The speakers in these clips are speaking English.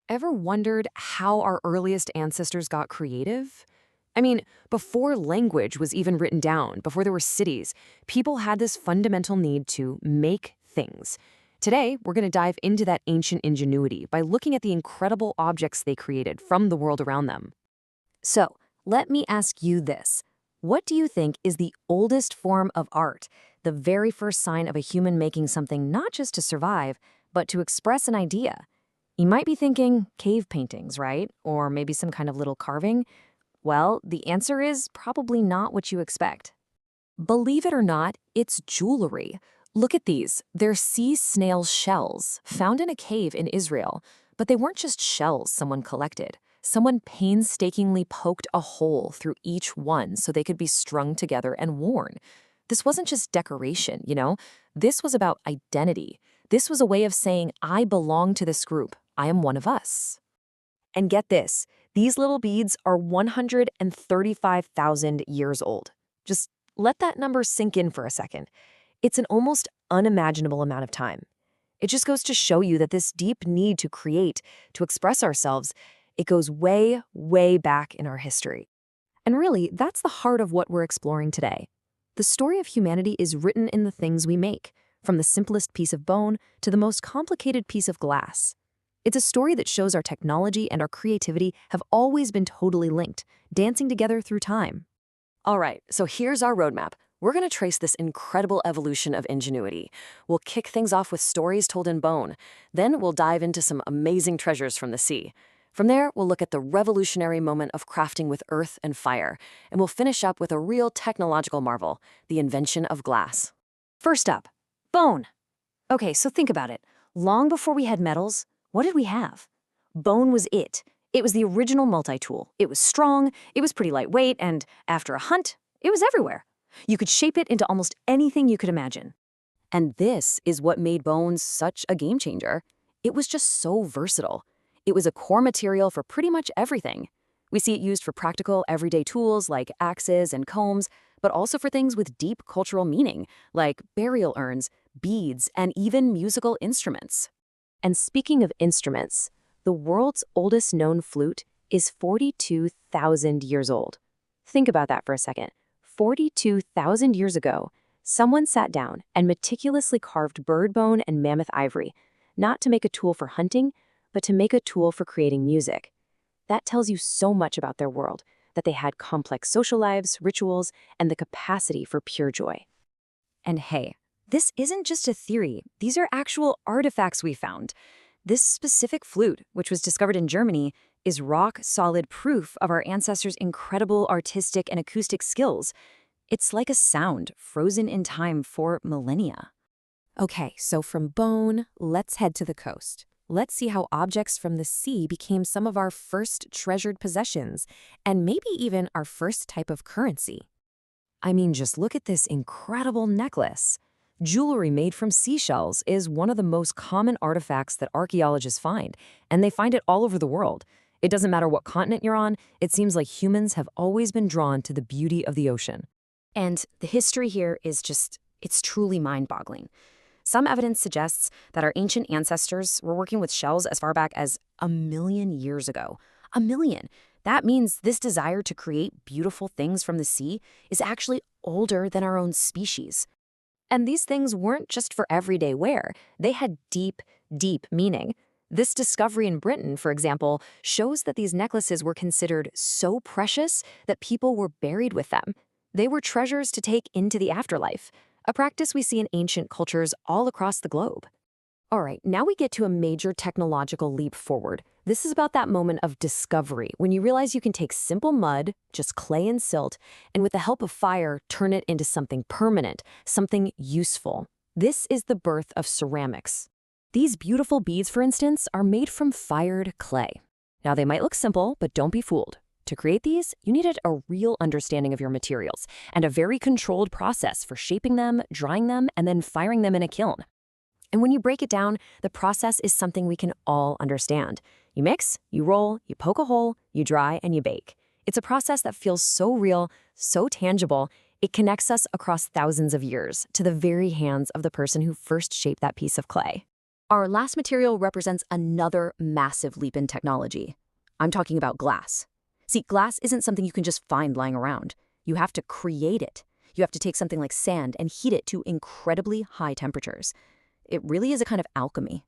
Ever wondered how our earliest ancestors got creative? I mean, before language was even written down, before there were cities, people had this fundamental need to make things. Today, we're going to dive into that ancient ingenuity by looking at the incredible objects they created from the world around them. So, let me ask you this. What do you think is the oldest form of art, the very first sign of a human making something not just to survive, but to express an idea? You might be thinking cave paintings, right? Or maybe some kind of little carving. Well, the answer is probably not what you expect. Believe it or not, it's jewelry. Look at these. They're sea snail shells found in a cave in Israel. But they weren't just shells someone collected. Someone painstakingly poked a hole through each one so they could be strung together and worn. This wasn't just decoration, This was about identity. This was a way of saying, I belong to this group. I am one of us. And get this, these little beads are 135,000 years old. Just let that number sink in for a second. It's an almost unimaginable amount of time. It just goes to show you that this deep need to create, to express ourselves, it goes way, way back in our history. And really, that's the heart of what we're exploring today. The story of humanity is written in the things we make, from the simplest piece of bone to the most complicated piece of glass. It's a story that shows our technology and our creativity have always been totally linked, dancing together through time. All right, so here's our roadmap. We're going to trace this incredible evolution of ingenuity. We'll kick things off with stories told in bone. Then we'll dive into some amazing treasures from the sea. From there, we'll look at the revolutionary moment of crafting with earth and fire. And we'll finish up with a real technological marvel, the invention of glass. First up, bone. Okay, so think about it. Long before we had metals, what did we have? Bone was it. It was the original multi-tool. It was strong, it was pretty lightweight, and after a hunt, it was everywhere. You could shape it into almost anything you could imagine. And this is what made bone such a game changer. It was just so versatile. It was a core material for pretty much everything. We see it used for practical, everyday tools like axes and combs, but also for things with deep cultural meaning, like burial urns, beads, and even musical instruments. And speaking of instruments, the world's oldest known flute is 42,000 years old. Think about that for a second. 42,000 years ago, someone sat down and meticulously carved bird bone and mammoth ivory, not to make a tool for hunting, but to make a tool for creating music. That tells you so much about their world, that they had complex social lives, rituals, and the capacity for pure joy. And hey, this isn't just a theory. These are actual artifacts we found. This specific flute, which was discovered in Germany, is rock-solid proof of our ancestors' incredible artistic and acoustic skills. It's like a sound frozen in time for millennia. Okay, so from bone, let's head to the coast. Let's see how objects from the sea became some of our first treasured possessions, and maybe even our first type of currency. I mean, just look at this incredible necklace. Jewelry made from seashells is one of the most common artifacts that archaeologists find, and they find it all over the world. It doesn't matter what continent you're on, it seems like humans have always been drawn to the beauty of the ocean. And the history here is it's truly mind-boggling. Some evidence suggests that our ancient ancestors were working with shells as far back as 1,000,000 years ago. 1,000,000. That means this desire to create beautiful things from the sea is actually older than our own species. And these things weren't just for everyday wear. They had deep, deep meaning. This discovery in Britain, for example, shows that these necklaces were considered so precious that people were buried with them. They were treasures to take into the afterlife, a practice we see in ancient cultures all across the globe. All right, now we get to a major technological leap forward. This is about that moment of discovery, when you realize you can take simple mud, just clay and silt, and with the help of fire, turn it into something permanent, something useful. This is the birth of ceramics. These beautiful beads, for instance, are made from fired clay. Now, they might look simple, but don't be fooled. To create these, you needed a real understanding of your materials and a very controlled process for shaping them, drying them, and then firing them in a kiln. And when you break it down, the process is something we can all understand. You mix, you roll, you poke a hole, you dry, and you bake. It's a process that feels so real, so tangible, it connects us across thousands of years to the very hands of the person who first shaped that piece of clay. Our last material represents another massive leap in technology. I'm talking about glass. See, glass isn't something you can just find lying around. You have to create it. You have to take something like sand and heat it to incredibly high temperatures. It really is a kind of alchemy.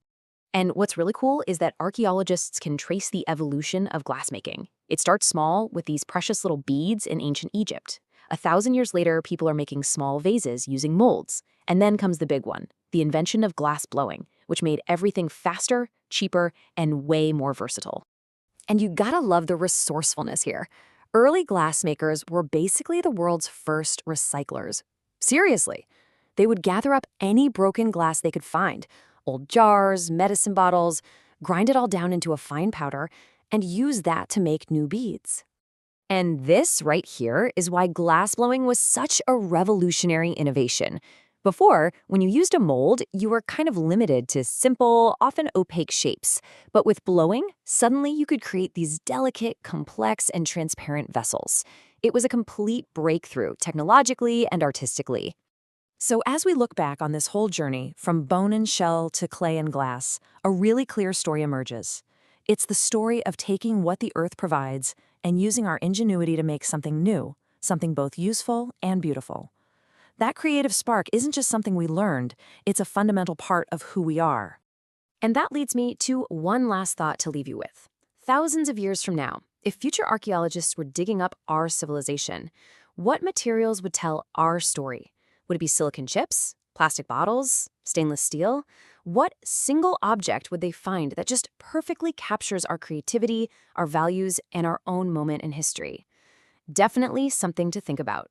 And what's really cool is that archaeologists can trace the evolution of glassmaking. It starts small with these precious little beads in ancient Egypt. 1,000 years later, people are making small vases using molds. And then comes the big one, the invention of glass blowing, which made everything faster, cheaper, and way more versatile. And you gotta love the resourcefulness here. Early glassmakers were basically the world's first recyclers. Seriously. They would gather up any broken glass they could find, old jars, medicine bottles, grind it all down into a fine powder, and use that to make new beads. And this right here is why glassblowing was such a revolutionary innovation. Before, when you used a mold, you were kind of limited to simple, often opaque shapes. But with blowing, suddenly you could create these delicate, complex, and transparent vessels. It was a complete breakthrough technologically and artistically. So as we look back on this whole journey, from bone and shell to clay and glass, a really clear story emerges. It's the story of taking what the earth provides and using our ingenuity to make something new, something both useful and beautiful. That creative spark isn't just something we learned, it's a fundamental part of who we are. And that leads me to one last thought to leave you with. Thousands of years from now, if future archaeologists were digging up our civilization, what materials would tell our story? Would it be silicon chips, plastic bottles, stainless steel? What single object would they find that just perfectly captures our creativity, our values, and our own moment in history? Definitely something to think about.